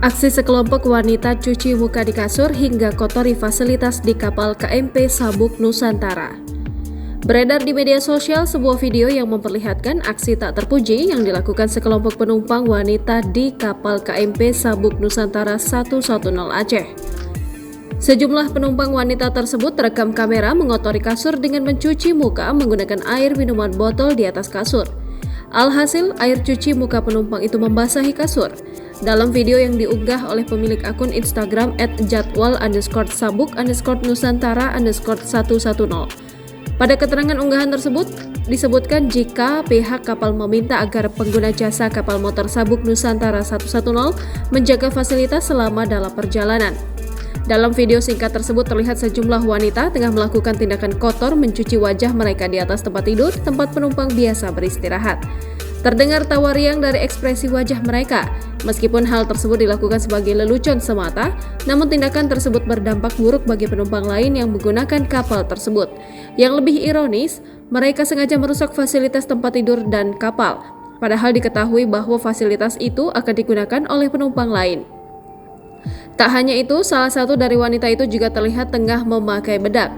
Aksi sekelompok wanita cuci muka di kasur hingga kotori fasilitas di kapal KMP Sabuk Nusantara. Beredar di media sosial sebuah video yang memperlihatkan aksi tak terpuji yang dilakukan sekelompok penumpang wanita di kapal KMP Sabuk Nusantara 110 Aceh. Sejumlah penumpang wanita tersebut terekam kamera mengotori kasur dengan mencuci muka menggunakan air minuman botol di atas kasur. Alhasil, air cuci muka penumpang itu membasahi kasur. Dalam video yang diunggah oleh pemilik akun Instagram @jadwal_sabuk_nusantara_110. Pada keterangan unggahan tersebut, disebutkan jika pihak kapal meminta agar pengguna jasa kapal motor Sabuk Nusantara 110 menjaga fasilitas selama dalam perjalanan. Dalam video singkat tersebut terlihat sejumlah wanita tengah melakukan tindakan kotor mencuci wajah mereka di atas tempat tidur, tempat penumpang biasa beristirahat. Terdengar tawa riang dari ekspresi wajah mereka. Meskipun hal tersebut dilakukan sebagai lelucon semata, namun tindakan tersebut berdampak buruk bagi penumpang lain yang menggunakan kapal tersebut. Yang lebih ironis, mereka sengaja merusak fasilitas tempat tidur dan kapal, padahal diketahui bahwa fasilitas itu akan digunakan oleh penumpang lain. Tak hanya itu, salah satu dari wanita itu juga terlihat tengah memakai bedak.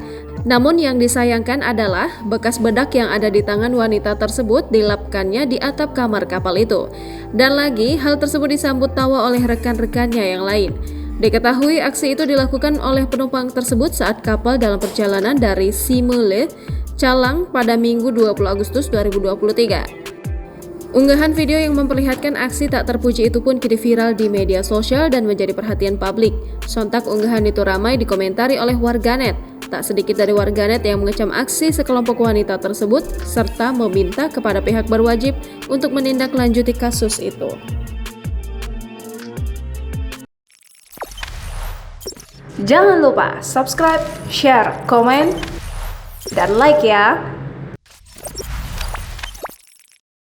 Namun yang disayangkan adalah bekas bedak yang ada di tangan wanita tersebut dilapkannya di atap kamar kapal itu. Dan lagi, hal tersebut disambut tawa oleh rekan-rekannya yang lain. Diketahui aksi itu dilakukan oleh penumpang tersebut saat kapal dalam perjalanan dari Simele, Calang pada Minggu 20 Agustus 2023. Unggahan video yang memperlihatkan aksi tak terpuji itu pun kini viral di media sosial dan menjadi perhatian publik. Sontak unggahan itu ramai dikomentari oleh warganet. Tak sedikit dari warganet yang mengecam aksi sekelompok wanita tersebut serta meminta kepada pihak berwajib untuk menindaklanjuti kasus itu. Jangan lupa subscribe, share, komen, dan like ya!